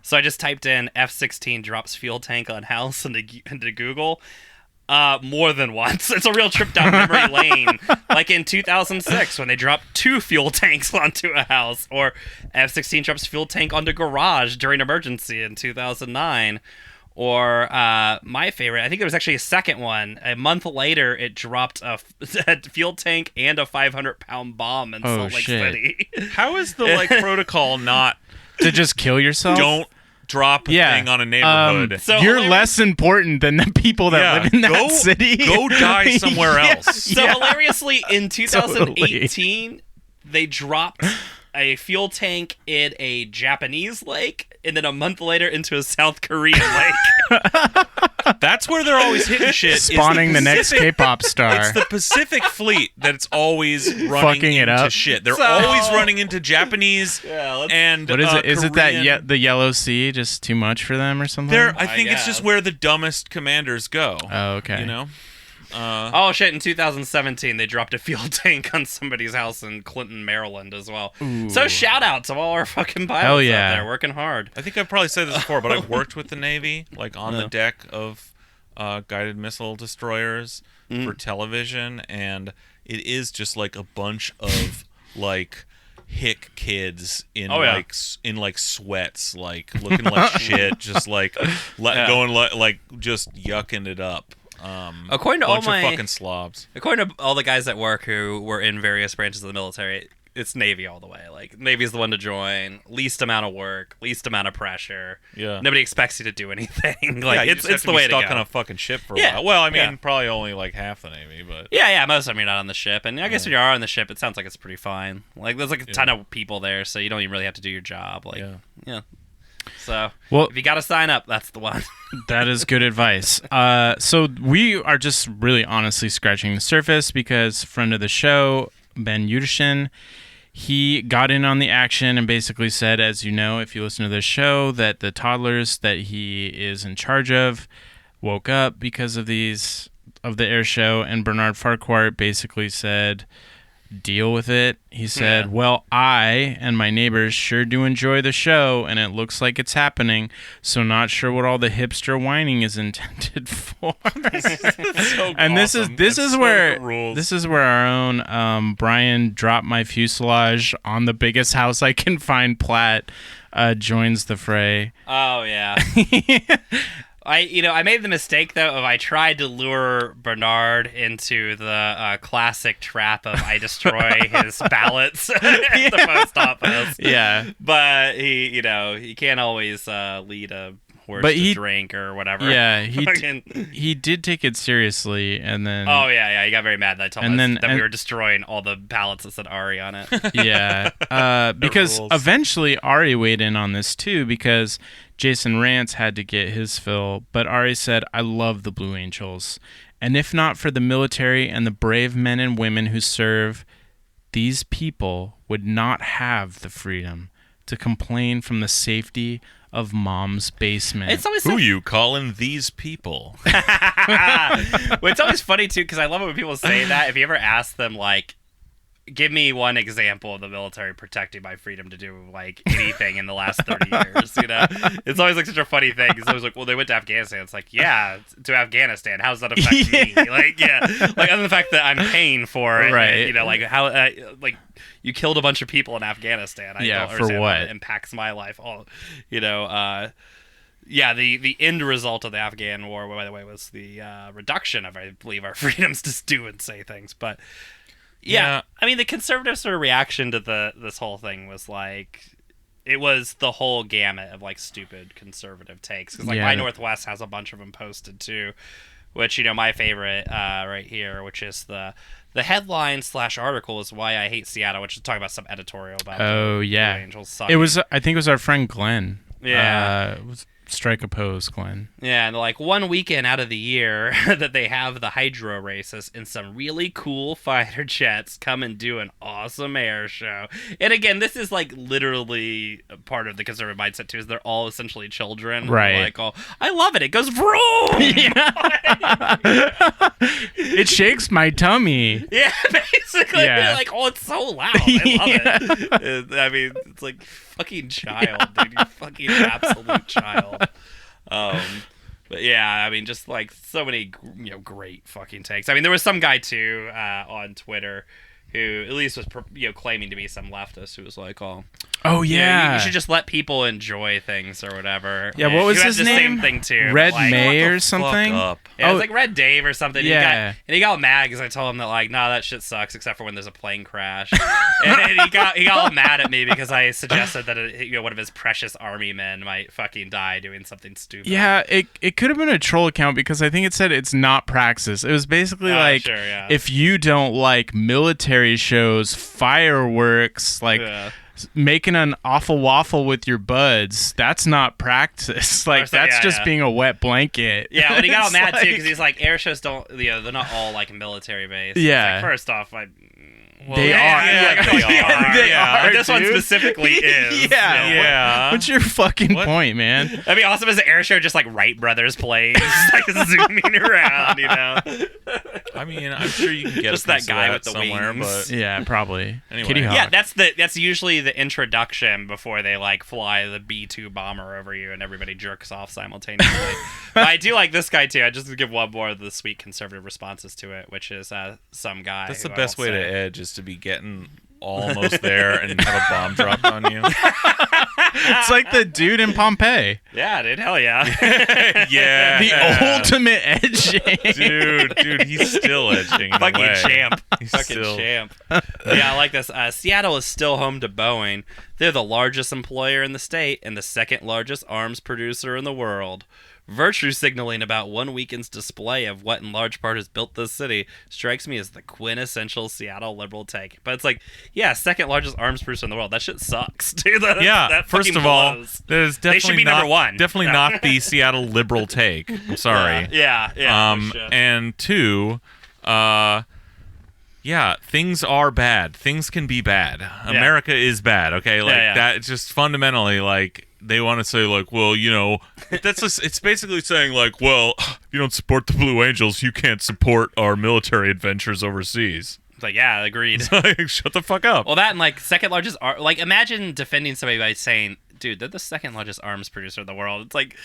So I just typed in F-16 drops fuel tank on house into Google. More than once. It's a real trip down memory lane. Like in 2006 when they dropped 2 fuel tanks onto a house, or F-16 drops fuel tank onto garage during emergency in 2009. Or my favorite, I think there was actually a second one. A month later, it dropped a fuel tank and a 500-pound bomb in Salt Lake City. How is the protocol not to just kill yourself? Don't drop a thing on a neighborhood. So you're less important than the people that live in that city. Go die somewhere else. So hilariously, in 2018, they dropped a fuel tank in a Japanese lake, and then a month later into a South Korean lake. That's where they're always hitting shit. Spawning the next K-pop star. It's the Pacific Fleet that's always running fucking it into up. shit. They're always running into Japanese and what is it? Is Korean. it that the Yellow Sea just too much for them or something? I think it's just where the dumbest commanders go. Oh, okay. Oh shit, in 2017 they dropped a fuel tank on somebody's house in Clinton, Maryland as well. Ooh. So shout out to all our fucking pilots out there working hard. I think I've probably said this before, but I've worked with the Navy, on the deck of guided missile destroyers for television, and it is just a bunch of hick kids in Oh, yeah. like sweats, like looking like shit, just like going like just yucking it up. According to all bunch my of fucking slobs. According to all the guys at work who were in various branches of the military, it's Navy all the way. Like, Navy's the one to join. Least amount of work, least amount of pressure. Yeah. Nobody expects you to do anything. Like, you it's just have to the be way to go. stuck on a fucking ship for a Yeah. while. Well, I mean, Yeah. probably only like half the Navy, but Yeah, most of them you're not on the ship. And I guess when you are on the ship, it sounds like it's pretty fine. Like, there's like a ton of people there, so you don't even really have to do your job. Like, yeah. So, if you got to sign up, that's the one. That is good advice. So we are just really honestly scratching the surface because friend of the show, Ben Yudishin, he got in on the action and basically said, as you know, if you listen to this show, that the toddlers that he is in charge of woke up because of the air show, and Bernard Farquhar basically said, deal with it. He said, well, I and my neighbors sure do enjoy the show, and it looks like it's happening, so not sure what all the hipster whining is intended for. And this is where our own Brian Drop My Fuselage on the Biggest House I Can Find Platt joins the fray. Oh, yeah. I made the mistake, though, of I tried to lure Bernard into the classic trap of I destroy his ballots at the post office. Yeah. But he can't always lead a horse to drink or whatever. Yeah, he did take it seriously, and then... Oh, yeah, he got very mad that I told him that we were destroying all the ballots that said Ari on it. Yeah, because eventually Ari weighed in on this, too, because... Jason Rance had to get his fill, but Ari said, I love the Blue Angels. And if not for the military and the brave men and women who serve, these people would not have the freedom to complain from the safety of mom's basement. It's always who you calling these people? Well, it's always funny, too, because I love it when people say that. If you ever ask them, like, give me one example of the military protecting my freedom to do like anything in the last 30 years, It's always like such a funny thing. It's always like, well, they went to Afghanistan. It's like, yeah, to Afghanistan. How does that affect me? Like, yeah. Like, other than the fact that I'm paying for it, right. Like how, like you killed a bunch of people in Afghanistan. I don't understand for what? How it impacts my life. Yeah, the end result of the Afghan war, by the way, was the reduction of, I believe, our freedoms to do and say things, but... Yeah, I mean, the conservative sort of reaction to this whole thing was like, it was the whole gamut of like stupid conservative takes. Because My Northwest has a bunch of them posted too, which my favorite right here, which is the headline / article is why I hate Seattle, which is talking about some editorial about the Angels sucking. It was I think it was our friend Glenn. Yeah. Strike a pose, Glenn. Yeah, and like one weekend out of the year that they have the hydro races and some really cool fighter jets come and do an awesome air show. And again, this is like literally part of the conservative mindset too, is they're all essentially children. Right. Like, oh, I love it. It goes vroom. It shakes my tummy. Yeah, basically. Yeah. Like, oh, it's so loud. I love it. I mean, it's like fucking child, dude. You fucking absolute child. But yeah, I mean, just like so many, great fucking takes. I mean, there was some guy too on Twitter who at least was claiming to be some leftist who was like, oh yeah, you should just let people enjoy things or whatever. Yeah, what was his name? Same thing too. Red like, May or something. Yeah, it was like Red Dave or something. Yeah, and he got mad because I told him that like, nah, that shit sucks except for when there's a plane crash. and he got all mad at me because I suggested that one of his precious army men might fucking die doing something stupid. Yeah, it could have been a troll account because I think it said it's not Praxis. It was basically if you don't like military shows, fireworks, like making an awful waffle with your buds, that's not practice. Like that's just being a wet blanket. Yeah, when he got all mad too because he's like, air shows don't, they're not all like military based. Yeah. Like, first off, they are. They are. But this one specifically is. Yeah. What's your fuking point, man? That'd be awesome as an air show, just like Wright Brothers planes, just like zooming around, I mean, I'm sure you can get just that guy with the somewhere, wings. But yeah, probably. Anyway. Kitty Hawk. Yeah, that's usually the introduction before they like fly the B-2 bomber over you and everybody jerks off simultaneously. But I do like this guy too. I just give one more of the sweet conservative responses to it, which is some guy. That's the best way to edge is to be getting almost there and have a bomb dropped on you. It's like the dude in Pompeii. Yeah, dude. Hell yeah. Yeah. The ultimate edging. Dude, he's still edging. In Fucking a way. champ. He's Fucking still... champ. Yeah, I like this. Seattle is still home to Boeing. They're the largest employer in the state and the second largest arms producer in the world. Virtue signaling about one weekend's display of what in large part has built this city strikes me as the quintessential Seattle liberal take. But it's like, yeah, second largest arms producer in the world. That shit sucks, dude. That first fucking of all, blows. there's definitely they should be number one. Definitely not the Seattle liberal take. I'm sorry. Yeah. And two, things are bad. Things can be bad. America is bad, okay? Like that, it's just fundamentally like they want to say like, well, you know, it's basically saying like, well, if you don't support the Blue Angels, you can't support our military adventures overseas. It's like, yeah, agreed. Shut the fuck up. Well, that and like second largest, like imagine defending somebody by saying, dude, they're the second largest arms producer in the world. It's like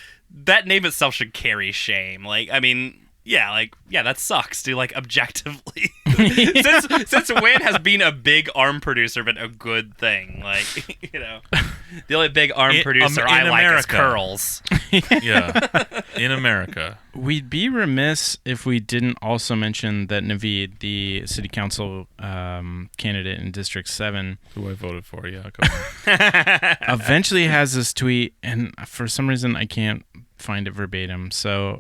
that name itself should carry shame. Like, I mean, yeah, that sucks, dude. Like objectively, since when has being a big arm producer been a good thing? Like, you know, the only big arm producer I like is curls. Yeah, in America. We'd be remiss if we didn't also mention that Naveed, the city council candidate in District 7, who I voted for, go on. eventually has this tweet, and for some reason I can't find it verbatim. So,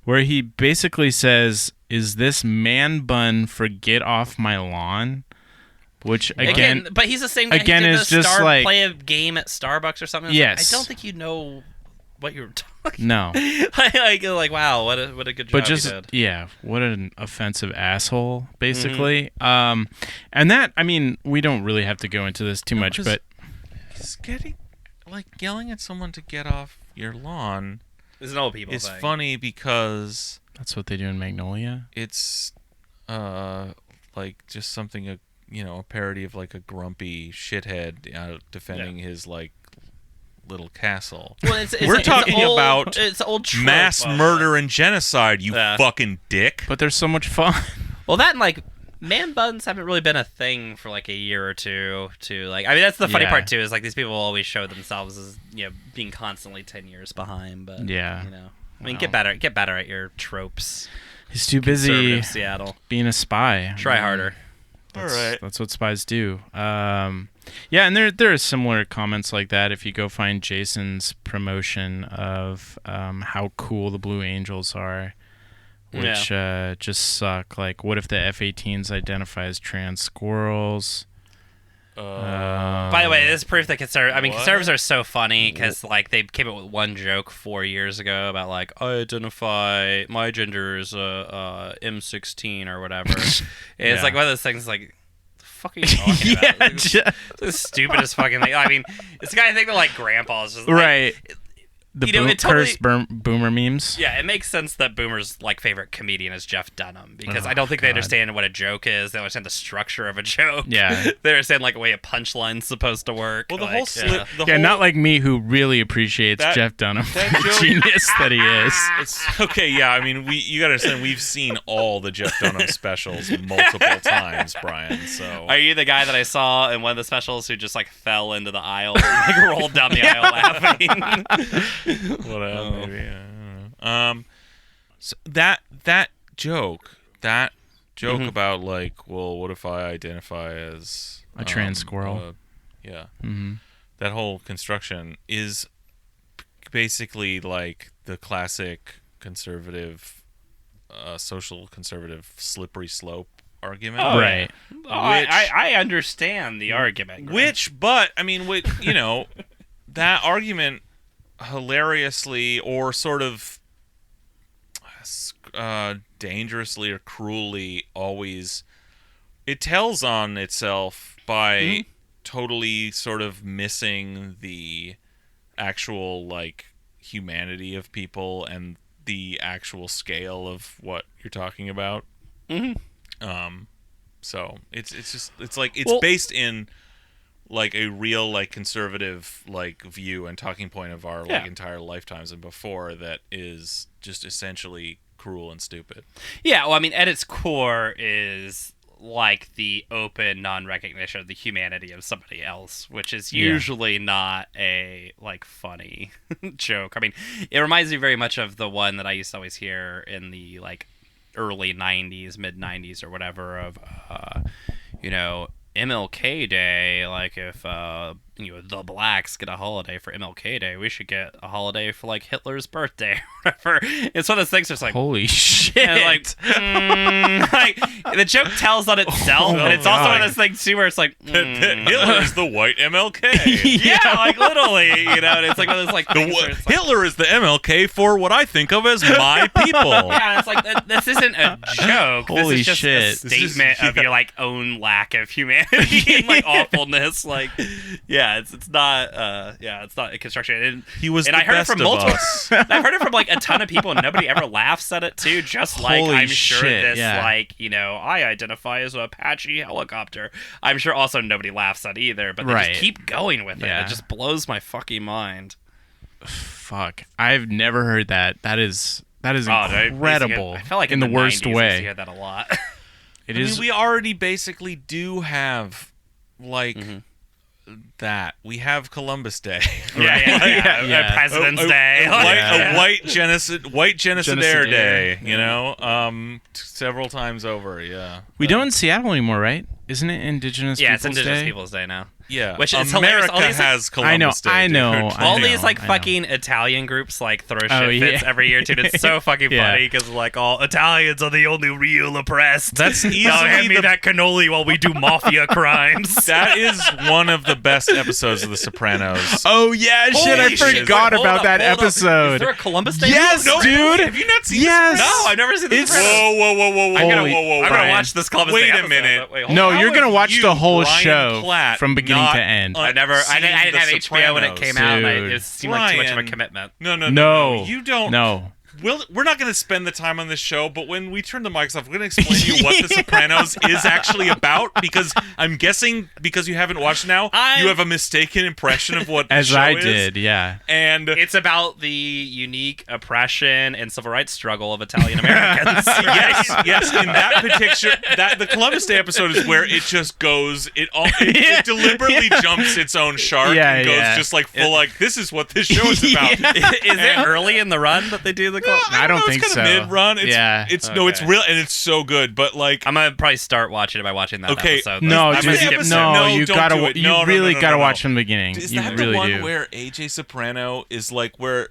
where he basically says, "Is this man bun for get off my lawn?" Which again, but he's the same guy again who did is just like play a game at Starbucks or something. Yes, I don't think you know what you're talking. No, like wow, what a good job. But just he did. Yeah, what an offensive asshole, basically. And that, I mean, we don't really have to go into this too much, but it's getting like yelling at someone to get off your lawn. It's an old people It's thing. funny because that's what they do in Magnolia. It's like just something a parody of like a grumpy shithead defending his like little castle. Well, we're talking about it's old trope mass murder and genocide, you fucking dick. But they're so much fun. Well, that and like man buns haven't really been a thing for like a year or two. I mean, that's the funny part too. Is like these people always show themselves as being constantly 10 years behind. But I mean, get better at your tropes. He's too busy Seattle being a spy. Try harder. That's what spies do. Yeah, and there are similar comments like that. If you go find Jason's promotion of how cool the Blue Angels are, which just suck. Like, what if the F-18s identify as trans squirrels? By the way, this is proof that conservatives are so funny because like they came up with one joke 4 years ago about like I identify my gender as M16 or whatever. It's like one of those things like. The fuck are you talking about? Like, the stupidest fucking thing. I mean, it's the kind of thing that like grandpa's just right. Like, The cursed boomer memes. Yeah, it makes sense that Boomer's like favorite comedian is Jeff Dunham because I don't think they understand what a joke is. They understand the structure of a joke. Yeah, they understand like the way a punchline's supposed to work. Well, not like me who really appreciates Jeff Dunham, the genius that he is. It's okay. Yeah, I mean, you gotta understand. We've seen all the Jeff Dunham specials multiple times, Brian. So, are you the guy that I saw in one of the specials who just like fell into the aisle and like rolled down the aisle laughing? Whatever. Maybe. I don't know. So that joke about like, well, what if I identify as a trans squirrel? That whole construction is basically like the classic conservative, social conservative slippery slope argument. Oh, right. I understand the argument. But I mean, that argument. Hilariously or sort of dangerously or cruelly always it tells on itself by totally sort of missing the actual like humanity of people and the actual scale of what you're talking about. So it's based in like a real like conservative like view and talking point of our like entire lifetimes and before that is just essentially cruel and stupid. Yeah, well, I mean, at its core is like the open non-recognition of the humanity of somebody else, which is usually not a like funny joke. I mean, it reminds me very much of the one that I used to always hear in the like early 90s, mid 90s or whatever of MLK Day, like if the blacks get a holiday for MLK Day, we should get a holiday for like Hitler's birthday or whatever. It's one of those things that's like, holy shit. Like the joke tells on itself, and it's also one of those things too where it's like Hitler's the white MLK. yeah, like literally, and it's like one of those like things where it's like, Hitler is the MLK for what I think of as my people. yeah, it's like this isn't a joke. Holy this is just shit. a statement of your like own lack of humanity and like awfulness. Like, yeah, it's not a construction. And He was and the I heard best it from of multiple. us. I've heard it from like a ton of people, and nobody ever laughs at it too. Just like Holy I'm sure shit, this yeah. like I identify as an Apache helicopter. I'm sure also nobody laughs at either, but they Right. just keep going with it. Yeah. It just blows my fucking mind. Fuck. I've never heard that. That is dude, incredible. I felt like in the worst 90s, I used way. to hear that a lot. It I is. mean, we already basically do have like that. We have Columbus Day. Yeah. President's Day. A white genocidaire Genocidaire. day, several times over, yeah. We don't in Seattle anymore, right? Isn't it Indigenous Yeah, it's Peoples Indigenous Day? Peoples Day now. Yeah. Which is hilarious. America All these, like- has Columbus Day. I know. dude. All I these like know. fucking Italian groups like throw shit Oh, fits yeah. every year too. It's so fucking Yeah. funny because like all Italians are the only real oppressed. That's Now easily hand me the- that cannoli while we do mafia crimes. That is one of the best episodes of The Sopranos. Oh yeah, shit! I Holy shit. forgot Hold about up, that hold up. episode. Is there a Columbus Day? Yes, No, dude. Have you not seen Yes. No, I've never seen this. It's- Whoa. I'm Holy- gonna Brian. watch this Columbus Wait Day a episode, minute. but wait, hold No, on. you're gonna watch you, the whole Brian show Platt, from beginning not to end. I didn't have The HBO when it Sopranos. came out, and Dude. it seemed like too much of a Brian. commitment. No. You don't. No. We're not going to spend the time on this show, but when we turn the mics off, we're going to explain to you what The Sopranos is actually about, because I'm guessing, because you haven't watched now, you have a mistaken impression of what the As show I is. did, yeah. And It's about the unique oppression and civil rights struggle of Italian Americans. yes, in that the Columbus Day episode is where it just goes, it Yeah. deliberately jumps its own shark Yeah, and goes yeah. just like full, like, this is what this show is about. Yeah. Is it early in the run that they do the? I don't know, think it's so. kinda mid-run. Yeah. It's Okay. real, and it's so good, but like, I'm gonna probably start watching it by watching that Okay, episode. No, I'm dude, gonna skip episode- no, no, you don't gotta, do it. you No, really no, gotta no. watch from the beginning. is You that really the one do. where AJ Soprano is like where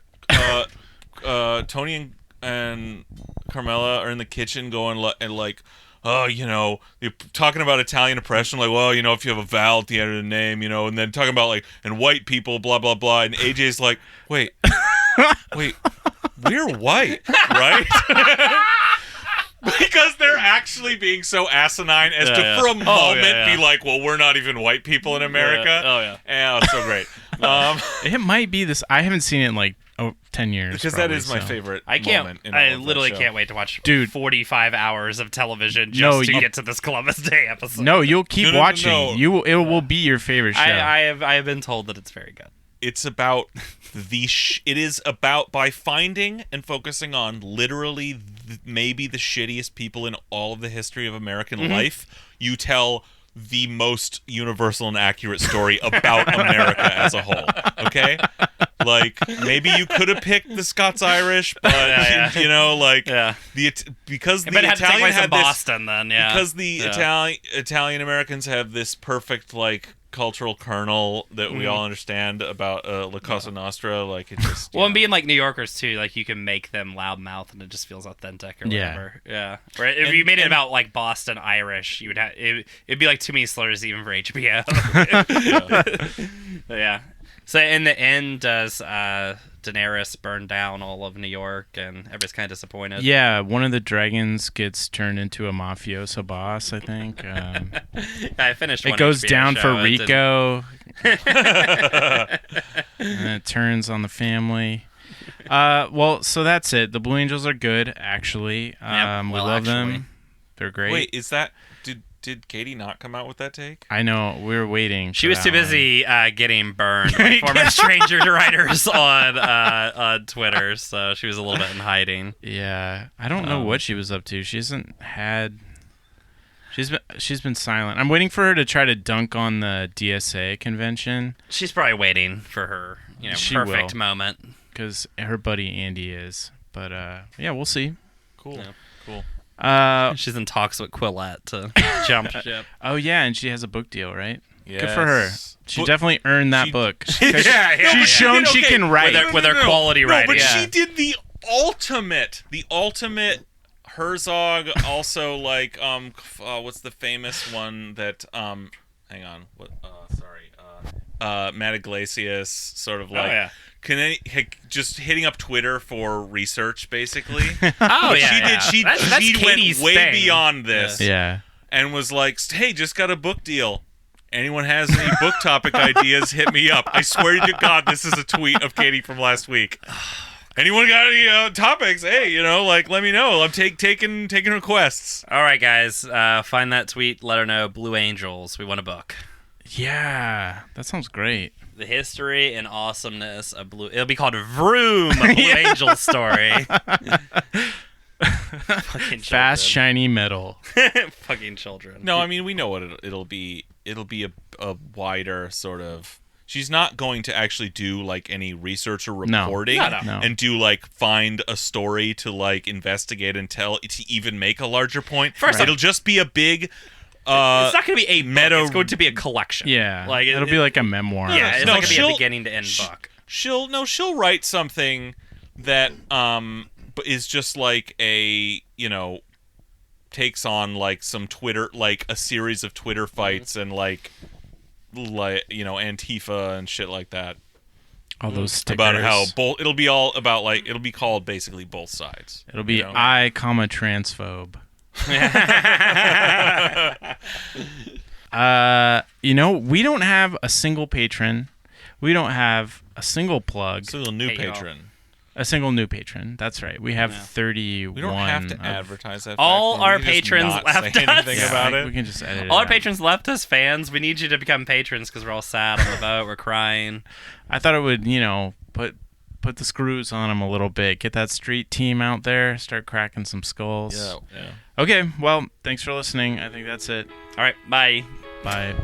Tony and Carmela are in the kitchen going and like, oh, you're talking about Italian oppression, like, well, if you have a vowel at the end of the name, and then talking about like, and white people, blah blah blah, and AJ's like, wait, we're white, right? Because they're actually being so asinine as to, for a moment, be like, well, we're not even white people in America. Oh, yeah. Yeah, it's so great. It might be this. I haven't seen it in like 10 years. Because probably, that is my so. favorite I can't. moment in all I of that literally show. can't wait to watch, Dude. 45 hours of television just No, to you- get to this Columbus Day episode. No, you'll keep No. watching. It will be your favorite show. I have been told that it's very good. It's about it is about, by finding and focusing on literally maybe the shittiest people in all of the history of American life, you tell the most universal and accurate story about America as a whole. Okay? Like, maybe you could have picked the Scots-Irish, but because the But it had to take Italian place in had this, Boston then, yeah. because the Italian Americans have this perfect like cultural kernel that we all understand about La Cosa Nostra. Like, it just Well, and being like New Yorkers too, like you can make them loudmouth and it just feels authentic or Yeah. whatever. Yeah. Right. If you made it about like Boston Irish, you would have it'd be like too many slurs even for HBO. Yeah. So in the end, does Daenerys burn down all of New York and everybody's kind of disappointed? Yeah, one of the dragons gets turned into a mafioso boss, I think. I finished. It one goes HBO down show. for It didn't- Rico. And it turns on the family. So that's it. The Blue Angels are good, actually. We well, love actually. them. They're great. Wait, is that did Katie not come out with that take? I know. We were waiting. She for was that too one. busy getting burned by former stranger writers on Twitter, so she was a little bit in hiding. Yeah. I don't know what she was up to. She She's been silent. I'm waiting for her to try to dunk on the DSA convention. She's probably waiting for her, perfect moment. Because her buddy Andy is. But yeah, we'll see. Cool. Yeah. Cool. She's in talks with Quillette to jump ship. Oh yeah, and she has a book deal, right? Yes. Good for her. She definitely earned that book. Yeah. She's shown she can write with her quality writing. But she did the ultimate Herzog. Also, like, what's the famous one that? Hang on. What? Matt Iglesias, sort of like. Just hitting up Twitter for research, basically. She went Katie's way thing. beyond this. Yeah. And was like, hey, just got a book deal. Anyone has any book topic ideas, hit me up. I swear to God, this is a tweet of Katie from last week. Anyone got any topics? Hey, let me know. I'm taking requests. All right, guys. Find that tweet. Let her know. Blue Angels. We want a book. Yeah, that sounds great. The history and awesomeness of Blue. It'll be called Vroom, a Blue Angel story. Fucking fast, shiny metal. Fucking children. No, I mean, we know what it'll be. It'll be a wider sort of. She's not going to actually do like any research or reporting No. and do like find a story to like investigate and tell to even make a larger point. First, it'll just be a big. It's not going to be a meta. book. It's going to be a collection. Yeah, it'll be like a memoir. Yeah, it's not going to be a beginning to end book. She'll write something that is just like a takes on like some Twitter, like a series of Twitter fights and like Antifa and shit like that. All those stickers. About how it'll be all about like it'll be called basically both sides. It'll be transphobe. We don't have a single patron. We don't have a single plug. Single new patron. A single new patron. That's right. We have 31. We don't have to advertise that. All our patrons left us. We can just edit it. All our patrons left us fans. We need you to become patrons because we're all sad on the boat. We're crying. I thought it would, put the screws on them a little bit. Get that street team out there. Start cracking some skulls. Yeah. Okay. Well, thanks for listening. I think that's it. All right. Bye. Bye.